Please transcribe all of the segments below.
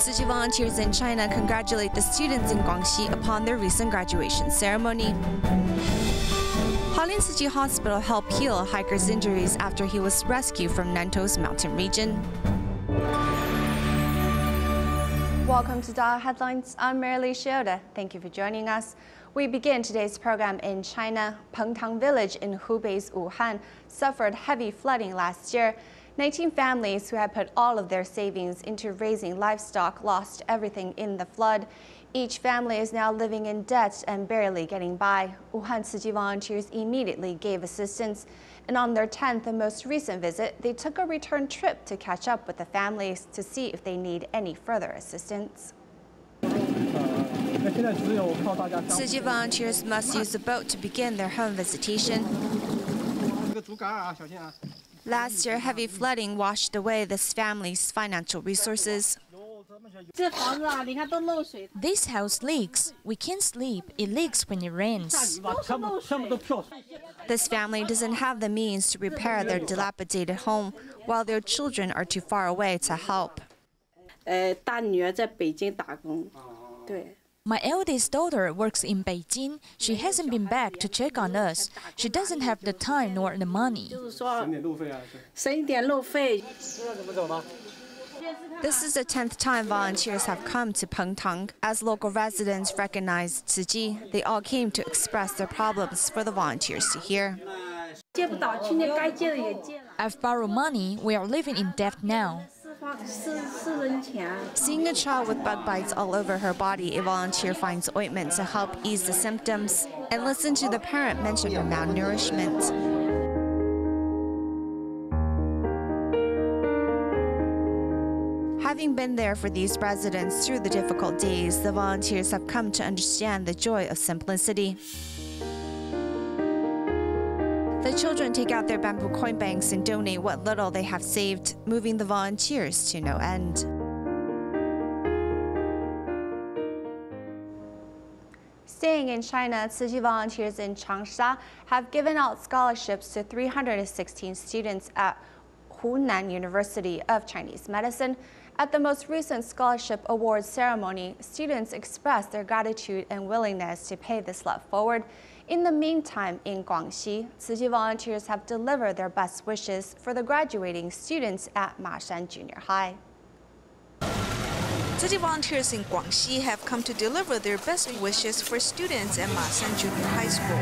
Tzu Chi volunteers in China congratulate the students in Guangxi upon their recent graduation ceremony. Hualien Tzu Chi Hospital helped heal a hiker's injuries after he was rescued from Nantou's mountain region. Welcome to DaAi Headlines. I'm Marilee Shioda. Thank you for joining us. We begin today's program in China. Pengtang village in Hubei's Wuhan suffered heavy flooding last year. 19 families who had put all of their savings into raising livestock lost everything in the flood. Each family is now living in debt and barely getting by. Wuhan Tzu Chi volunteers immediately gave assistance. And on their 10th and most recent visit, they took a return trip to catch up with the families to see if they need any further assistance. Tzu Chi volunteers must use a boat to begin their home visitation. Last year, heavy flooding washed away this family's financial resources. This house leaks. We can't sleep. It leaks when it rains. This family doesn't have the means to repair their dilapidated home, while their children are too far away to help. My eldest daughter works in Beijing. She hasn't been back to check on us. She doesn't have the time nor the money. This is the 10th time volunteers have come to Pengtang. As local residents recognize Tzu Chi, they all came to express their problems for the volunteers to hear. I've borrowed money. We are living in debt now. Seeing a child with bug bites all over her body, a volunteer finds ointment to help ease the symptoms and listen to the parent mention her malnourishment. Having been there for these residents through the difficult days, the volunteers have come to understand the joy of simplicity. The children take out their bamboo coin banks and donate what little they have saved, moving the volunteers to no end. Staying in China, Tzu Chi volunteers in Changsha have given out scholarships to 316 students at Hunan University of Chinese Medicine. At the most recent scholarship awards ceremony, students expressed their gratitude and willingness to pay this love forward. In the meantime, in Guangxi, Tzu Chi volunteers have delivered their best wishes for the graduating students at Mashan Junior High. Tzu Chi volunteers in Guangxi have come to deliver their best wishes for students at Mashan Junior High School.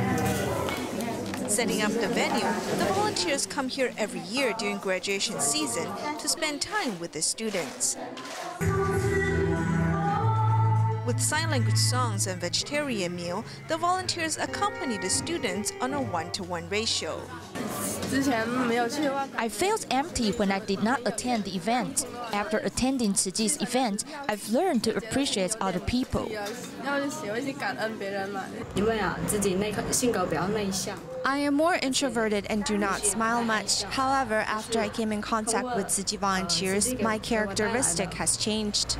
Setting up the venue, the volunteers come here every year during graduation season to spend time with the students. With sign language songs and vegetarian meal, the volunteers accompany the students on a 1-to-1 ratio. I felt empty when I did not attend the event. After attending Tzu Chi's event, I've learned to appreciate other people. I am more introverted and do not smile much. However, after I came in contact with Tzu Chi volunteers, my characteristic has changed.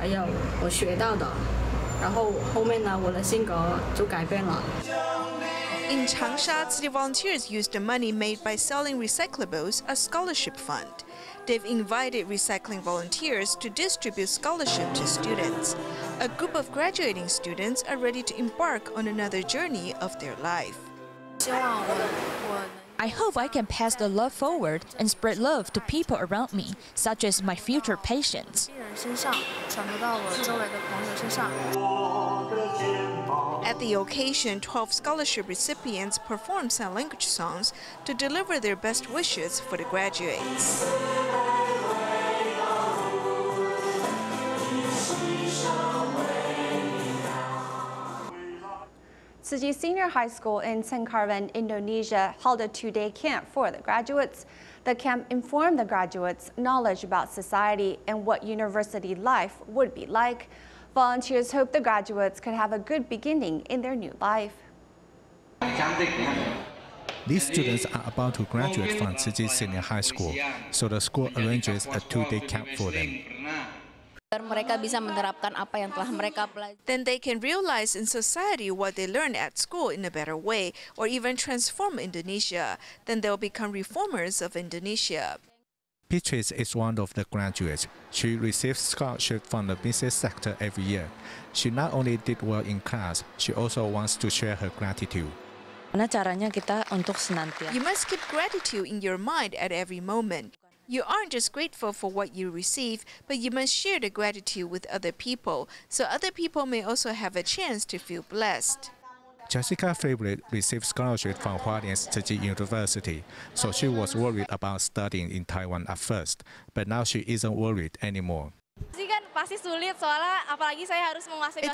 In Changsha, Tzu Chi volunteers use the money made by selling recyclables as scholarship fund. They've invited recycling volunteers to distribute scholarship to students. A group of graduating students are ready to embark on another journey of their life. I hope I can pass the love forward and spread love to people around me, such as my future patients. At the occasion, 12 scholarship recipients performed sign language songs to deliver their best wishes for the graduates. Tzu Chi Senior High School in Sengkarvan, Indonesia held a 2-day camp for the graduates. The camp informed the graduates knowledge about society and what university life would be like. Volunteers hope the graduates could have a good beginning in their new life. These students are about to graduate from Tzu Chi Senior High School, so the school arranges a 2-day camp for them. Then they can realize in society what they learned at school in a better way, or even transform Indonesia. Then they'll become reformers of Indonesia. Beatrice is one of the graduates. She receives scholarship from the business sector every year. She not only did well in class, she also wants to share her gratitude. You must keep gratitude in your mind at every moment. You aren't just grateful for what you receive, but you must share the gratitude with other people, so other people may also have a chance to feel blessed. Jessica's favorite received scholarship from Hualien Tzu Chi University, so she was worried about studying in Taiwan at first, but now she isn't worried anymore. It's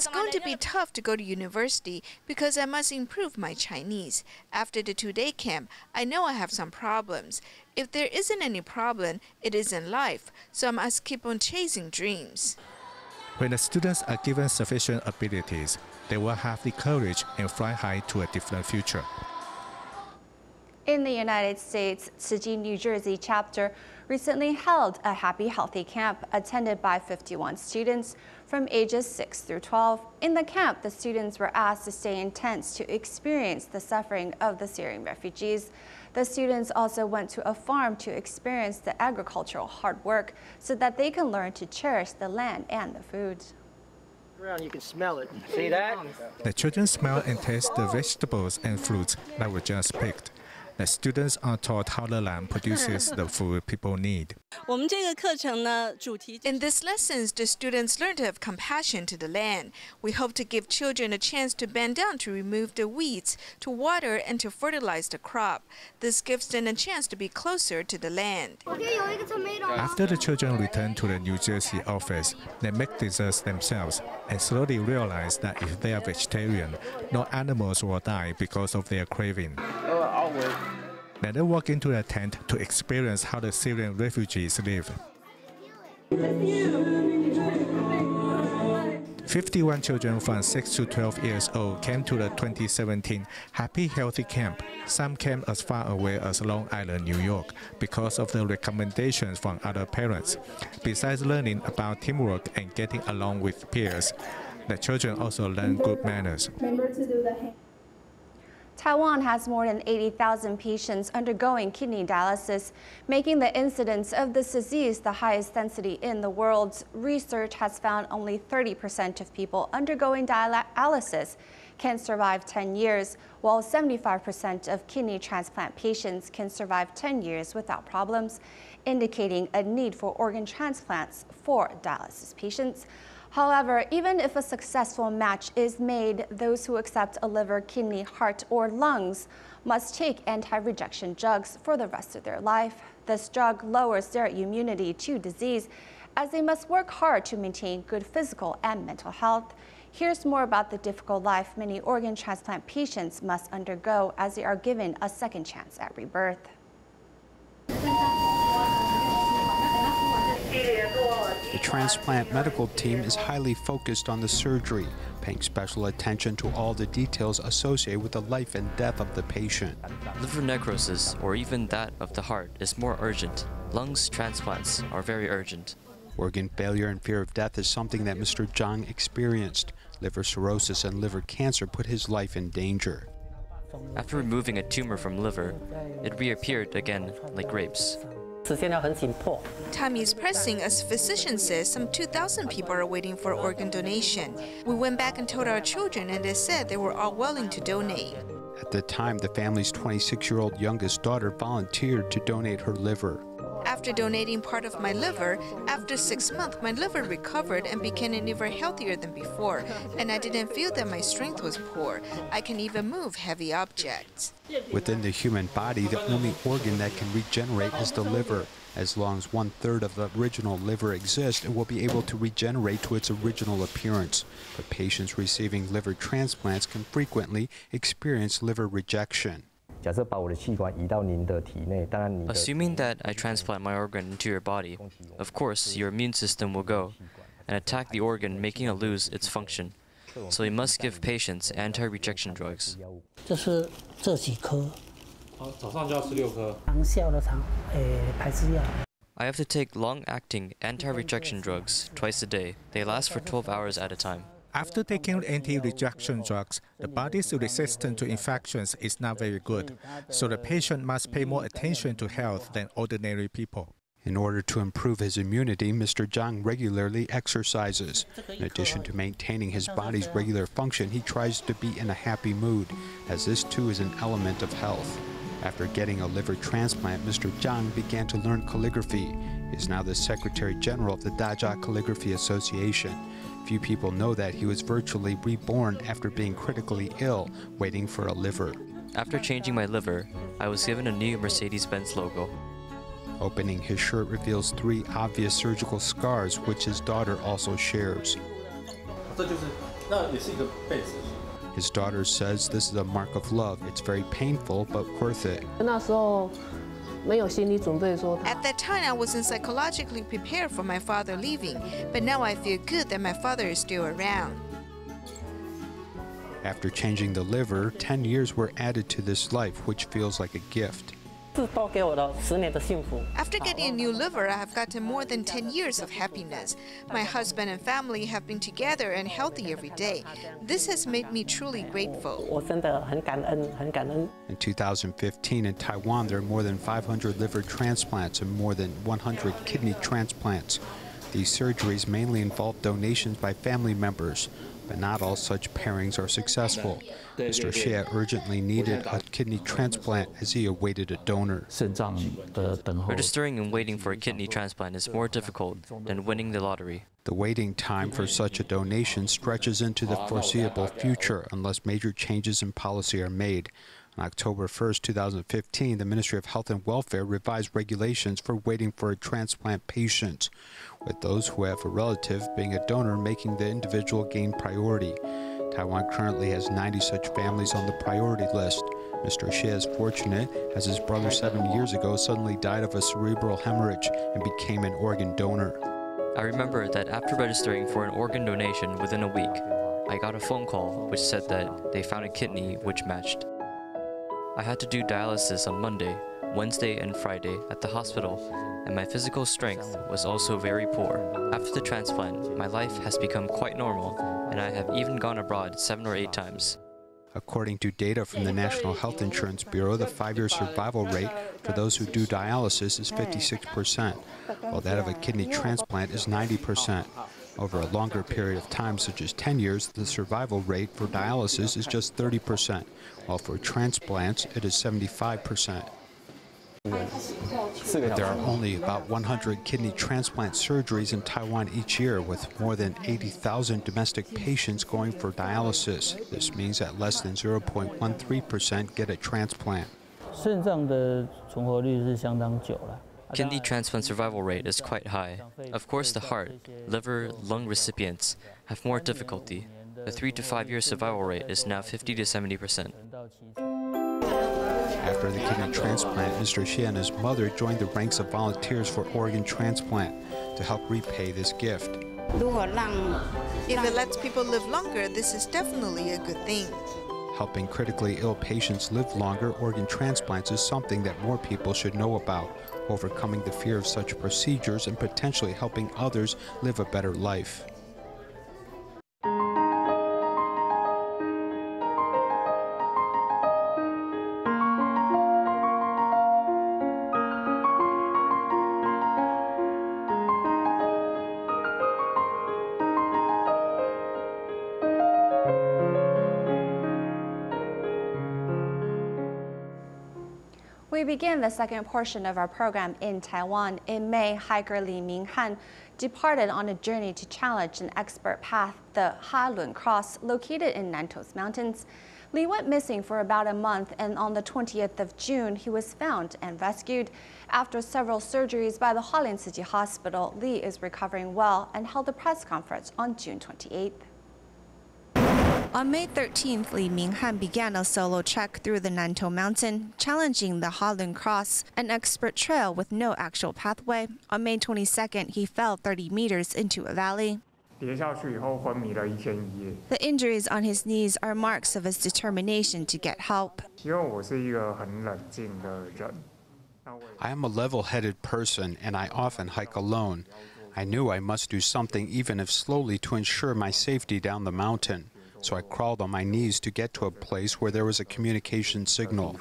going to be tough to go to university because I must improve my Chinese. After the 2-day camp, I know I have some problems. If there isn't any problem, it isn't life, so I must keep on chasing dreams. When the students are given sufficient abilities, they will have the courage and fly high to a different future. In the United States, Tzu Chi New Jersey chapter recently held a Happy Healthy camp attended by 51 students from ages 6 through 12. In the camp, the students were asked to stay in tents to experience the suffering of the Syrian refugees. The students also went to a farm to experience the agricultural hard work so that they can learn to cherish the land and the food. You can smell it. See that? The children smell and taste the vegetables and fruits that were just picked. The students are taught how the land produces the food people need. In these lessons, the students learn to have compassion to the land. We hope to give children a chance to bend down to remove the weeds, to water, and to fertilize the crop. This gives them a chance to be closer to the land. After the children return to the New Jersey office, they make desserts themselves and slowly realize that if they are vegetarian, no animals will die because of their craving. Then they walk into a tent to experience how the Syrian refugees live. 51 children from 6 to 12 years old came to the 2017 Happy Healthy Camp. Some came as far away as Long Island, New York, because of the recommendations from other parents. Besides learning about teamwork and getting along with peers, the children also learn good manners. Taiwan has more than 80,000 patients undergoing kidney dialysis, making the incidence of this disease the highest density in the world. Research has found only 30% of people undergoing dialysis can survive 10 years, while 75% of kidney transplant patients can survive 10 years without problems, indicating a need for organ transplants for dialysis patients. However, even if a successful match is made, those who accept a liver, kidney, heart, or lungs must take anti-rejection drugs for the rest of their life. This drug lowers their immunity to disease, as they must work hard to maintain good physical and mental health. Here's more about the difficult life many organ transplant patients must undergo as they are given a second chance at rebirth. The transplant medical team is highly focused on the surgery, paying special attention to all the details associated with the life and death of the patient. Liver necrosis, or even that of the heart, is more urgent. Lungs transplants are very urgent. Organ failure and fear of death is something that Mr. Zhang experienced. Liver cirrhosis and liver cancer put his life in danger. After removing a tumor from liver, it reappeared again like grapes. Time is pressing as physician says some 2,000 people are waiting for organ donation. We went back and told our children and they said they were all willing to donate. At the time, the family's 26-year-old youngest daughter volunteered to donate her liver. After donating part of my liver, after 6 months, my liver recovered and became even healthier than before, and I didn't feel that my strength was poor. I can even move heavy objects. Within the human body, the only organ that can regenerate is the liver. As long as 1/3 of the original liver exists, it will be able to regenerate to its original appearance. But patients receiving liver transplants can frequently experience liver rejection. Assuming that I transplant my organ into your body, of course, your immune system will go and attack the organ, making it lose its function. So we must give patients anti-rejection drugs. I have to take long-acting anti-rejection drugs twice a day. They last for 12 hours at a time. After taking anti-rejection drugs, the body's resistance to infections is not very good, so the patient must pay more attention to health than ordinary people. In order to improve his immunity, Mr. Zhang regularly exercises. In addition to maintaining his body's regular function, he tries to be in a happy mood, as this too is an element of health. After getting a liver transplant, Mr. Zhang began to learn calligraphy. He is now the Secretary General of the DaAi Calligraphy Association. Few people know that he was virtually reborn after being critically ill, waiting for a liver. After changing my liver, I was given a new Mercedes-Benz logo. Opening his shirt reveals 3 obvious surgical scars, which his daughter also shares. His daughter says this is a mark of love. It's very painful, but worth it. At that time, I wasn't psychologically prepared for my father leaving, but now I feel good that my father is still around. After changing the liver, 10 years were added to this life, which feels like a gift. After getting a new liver, I have gotten more than 10 years of happiness. My husband and family have been together and healthy every day. This has made me truly grateful. In 2015, in Taiwan, there are more than 500 liver transplants and more than 100 kidney transplants. These surgeries mainly involve donations by family members, but not all such pairings are successful. Mr. Xie urgently needed a kidney transplant as he awaited a donor. Registering and waiting for a kidney transplant is more difficult than winning the lottery. The waiting time for such a donation stretches into the foreseeable future unless major changes in policy are made. On October 1st, 2015, the Ministry of Health and Welfare revised regulations for waiting for a transplant patient, with those who have a relative being a donor making the individual gain priority. Taiwan currently has 90 such families on the priority list. Mr. Xie is fortunate, as his brother 7 years ago suddenly died of a cerebral hemorrhage and became an organ donor. I remember that after registering for an organ donation within a week, I got a phone call which said that they found a kidney which matched. I had to do dialysis on Monday, Wednesday, and Friday at the hospital, and my physical strength was also very poor. After the transplant, my life has become quite normal, and I have even gone abroad 7 or 8 times. According to data from the National Health Insurance Bureau, the 5-year survival rate for those who do dialysis is 56%, while that of a kidney transplant is 90%. Over a longer period of time, such as 10 years, the survival rate for dialysis is just 30%, while for transplants, it is 75%. There are only about 100 kidney transplant surgeries in Taiwan each year, with more than 80,000 domestic patients going for dialysis. This means that less than 0.13% get a transplant. Kidney transplant survival rate is quite high. Of course, the heart, liver, lung recipients have more difficulty. The 3 to 5 year survival rate is now 50 to 70%. After the kidney transplant, Mr. Xie and his mother joined the ranks of volunteers for organ transplant to help repay this gift. If it lets people live longer, this is definitely a good thing. Helping critically ill patients live longer, organ transplants is something that more people should know about, overcoming the fear of such procedures and potentially helping others live a better life. We begin the second portion of our program in Taiwan. In May, hiker Li Minghan departed on a journey to challenge an expert path, the Hualien Cross, located in Nantou's mountains. Li went missing for about a month, and on the 20th of June, he was found and rescued. After several surgeries by the Hualien Tzu Chi Hospital, Li is recovering well and held a press conference on June 28th. On May 13th, Li Minghan began a solo trek through the Nantou mountain, challenging the Hualien Cross, an expert trail with no actual pathway. On May 22nd, he fell 30 meters into a valley. The injuries on his knees are marks of his determination to get help. I am a level-headed person, and I often hike alone. I knew I must do something, even if slowly, to ensure my safety down the mountain. So I crawled on my knees to get to a place where there was a communication signal.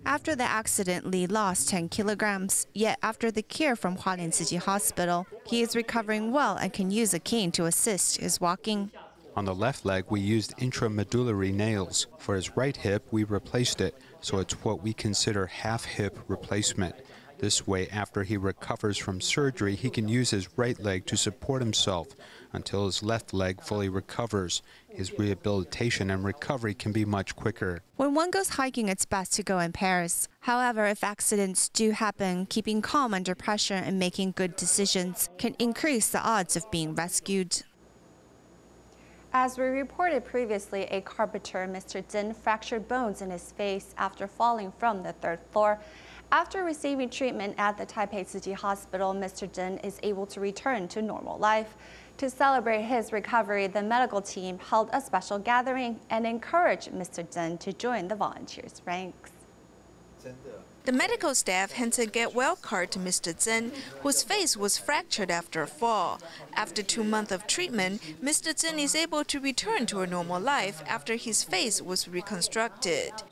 After the accident, Li lost 10 kilograms. Yet after the cure from Hualien Tzu Chi Hospital, he is recovering well and can use a cane to assist his walking. On the left leg, we used intramedullary nails. For his right hip, we replaced it, so it's what we consider half-hip replacement. This way, after he recovers from surgery, he can use his right leg to support himself until his left leg fully recovers. His rehabilitation and recovery can be much quicker. When one goes hiking, it's best to go in pairs. However, if accidents do happen, keeping calm under pressure and making good decisions can increase the odds of being rescued. As we reported previously, a carpenter, Mr. Zhen, fractured bones in his face after falling from the 3rd floor. After receiving treatment at the Taipei Tzu Chi Hospital, Mr. Zhen is able to return to normal life. To celebrate his recovery, the medical team held a special gathering and encouraged Mr. Zhen to join the volunteers' ranks. The medical staff hands a get well card to Mr. Zhen, whose face was fractured after a fall. After 2 months of treatment, Mr. Zhen is able to return to a normal life after his face was reconstructed.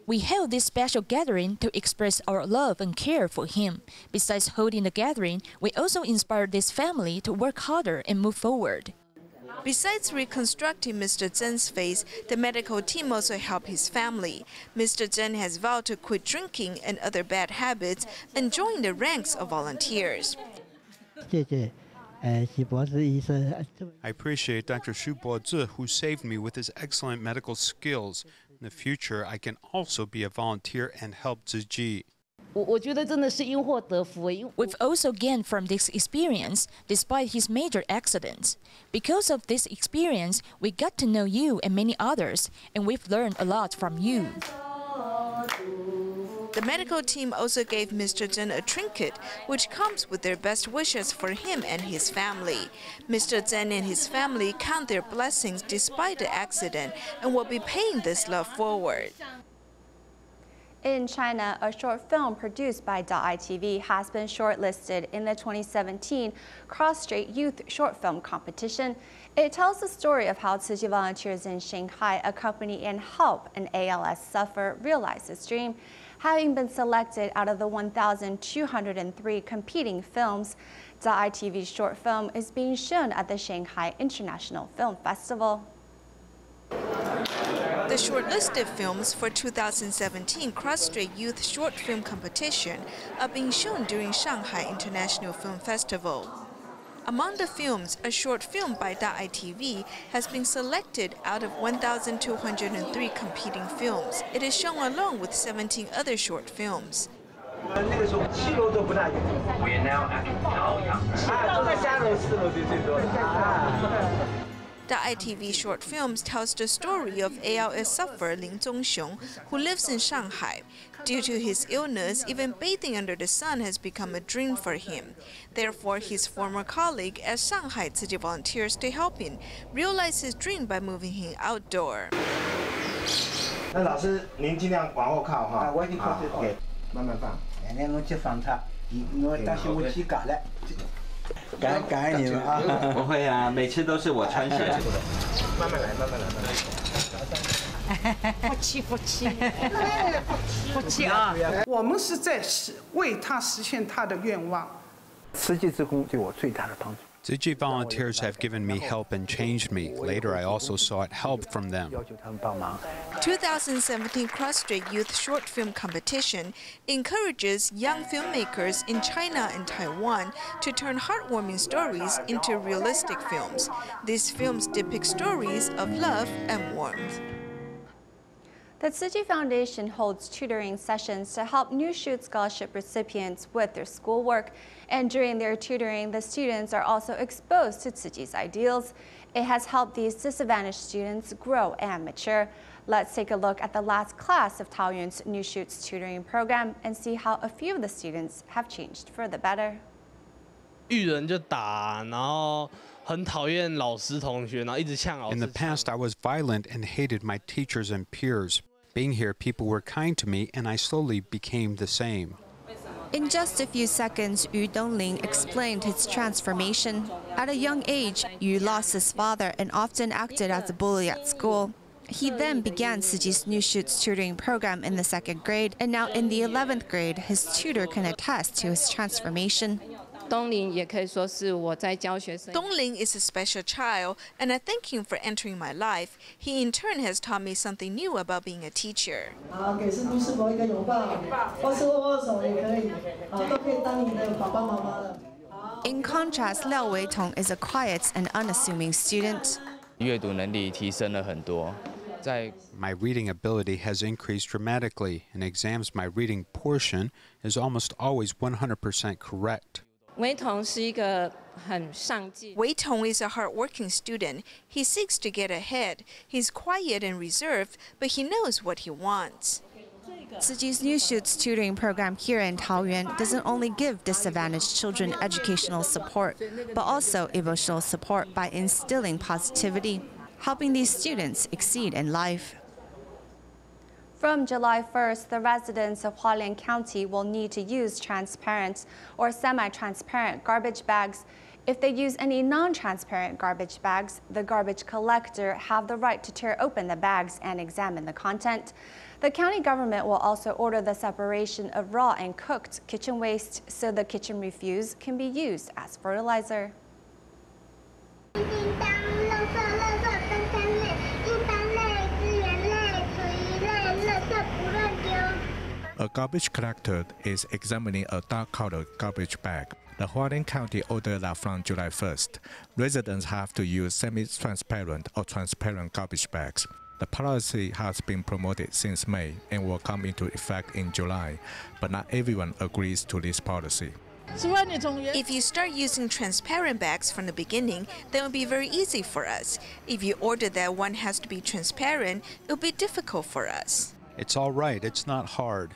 We held this special gathering to express our love and care for him. Besides holding the gathering, we also inspired this family to work harder and move forward. Besides reconstructing Mr. Zhen's face, the medical team also helped his family. Mr. Zhen has vowed to quit drinking and other bad habits and join the ranks of volunteers. I appreciate Dr. Xu Bozi, who saved me with his excellent medical skills. In the future, I can also be a volunteer and help Tzu Chi. We've also gained from this experience, despite his major accidents. Because of this experience, we got to know you and many others, and we've learned a lot from you. The medical team also gave Mr. Zhen a trinket, which comes with their best wishes for him and his family. Mr. Zhen and his family count their blessings despite the accident and will be paying this love forward. In China, a short film produced by DaAi TV has been shortlisted in the 2017 Cross-Strait Youth Short Film Competition. It tells the story of how Tzu Chi volunteers in Shanghai accompany and help an ALS sufferer realize his dream. Having been selected out of the 1,203 competing films, DaAi TV's short film is being shown at the Shanghai International Film Festival. The shortlisted films for 2017 Cross-Strait Youth Short Film Competition are being shown during Shanghai International Film Festival. Among the films, a short film by DaAi TV has been selected out of 1,203 competing films. It is shown along with 17 other short films. We are now at DaAi TV short films tells the story of ALS sufferer Lin Zongxiong, who lives in Shanghai. Due to his illness, even bathing under the sun has become a dream for him. Therefore, his former colleague at Shanghai Tzu Chi volunteers to help him realize his dream by moving him outdoor. 那老师，您尽量往后靠哈。我已经靠这，慢慢放。你弄去放它，我当时我去搞了。感恩你们啊！不会啊，每次都是我穿鞋。慢慢来，慢慢来，慢慢来。不气啊！我们是在为他实现他的愿望。慈济志工对我最大的帮助。 Tzu Chi volunteers have given me help and changed me. Later, I also sought help from them. 2017 Cross-Strait Youth Short Film Competition encourages young filmmakers in China and Taiwan to turn heartwarming stories into realistic films. These films depict stories of love and warmth. The Tzu Chi Foundation holds tutoring sessions to help New Shoot Scholarship recipients with their schoolwork. And during their tutoring, the students are also exposed to Tzu Chi's ideals. It has helped these disadvantaged students grow and mature. Let's take a look at the last class of Taoyuan's New Shoot's tutoring program and see how a few of the students have changed for the better. 遇人就打，然后很讨厌老师同学，然后一直呛老师。 In the past, I was violent and hated my teachers and peers. Being here, people were kind to me, and I slowly became the same. In just a few seconds, Yu Dongling explained his transformation. At a young age, Yu lost his father and often acted as a bully at school. He then began Tzu Chi's New Shoots tutoring program in the 2nd grade, and now in the 11th grade, his tutor can attest to his transformation. Dongling is a special child, and I thank him for entering my life. He in turn has taught me something new about being a teacher. In contrast, Liao Weitong is a quiet and unassuming student. My reading ability has increased dramatically. In exams, my reading portion is almost always 100% correct. Wei Tong is a hard-working student. He seeks to get ahead. He's quiet and reserved, but he knows what he wants. Tzu Chi's New Shoots tutoring program here in Taoyuan doesn't only give disadvantaged children educational support, but also emotional support by instilling positivity, helping these students exceed in life. From July 1st, the residents of Hualien County will need to use transparent or semi-transparent garbage bags. If they use any non-transparent garbage bags, the garbage collector have the right to tear open the bags and examine the content. The county government will also order the separation of raw and cooked kitchen waste so the kitchen refuse can be used as fertilizer. A garbage collector is examining a dark-colored garbage bag. The Hualien County ordered that from July 1st, residents have to use semi-transparent or transparent garbage bags. The policy has been promoted since May and will come into effect in July, but not everyone agrees to this policy. If you start using transparent bags from the beginning, then it will be very easy for us. If you order that one has to be transparent, it will be difficult for us. It's all right, it's not hard.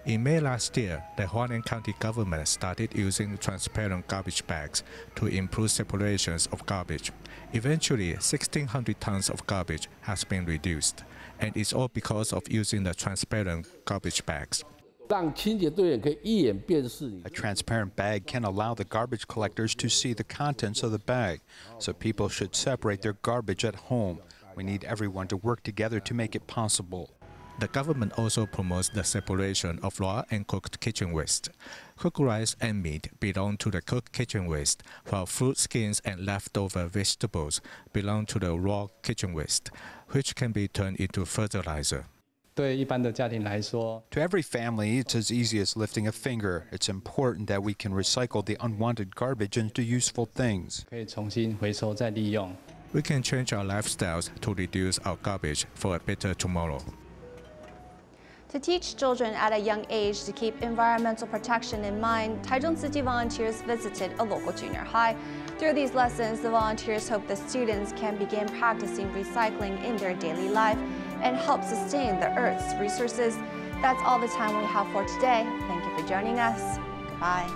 In May last year, the Hualien County government started using transparent garbage bags to improve separations of garbage. Eventually, 1,600 tons of garbage has been reduced, and it's all because of using the transparent garbage bags. A transparent bag can allow the garbage collectors to see the contents of the bag, so people should separate their garbage at home. We need everyone to work together to make it possible. The government also promotes the separation of raw and cooked kitchen waste. Cooked rice and meat belong to the cooked kitchen waste, while fruit skins and leftover vegetables belong to the raw kitchen waste, which can be turned into fertilizer. To every family, it's as easy as lifting a finger. It's important that we can recycle the unwanted garbage into useful things. We can change our lifestyles to reduce our garbage for a better tomorrow. To teach children at a young age to keep environmental protection in mind, Taichung Tzu Chi volunteers visited a local junior high. Through these lessons, the volunteers hope the students can begin practicing recycling in their daily life and help sustain the Earth's resources. That's all the time we have for today. Thank you for joining us. Goodbye.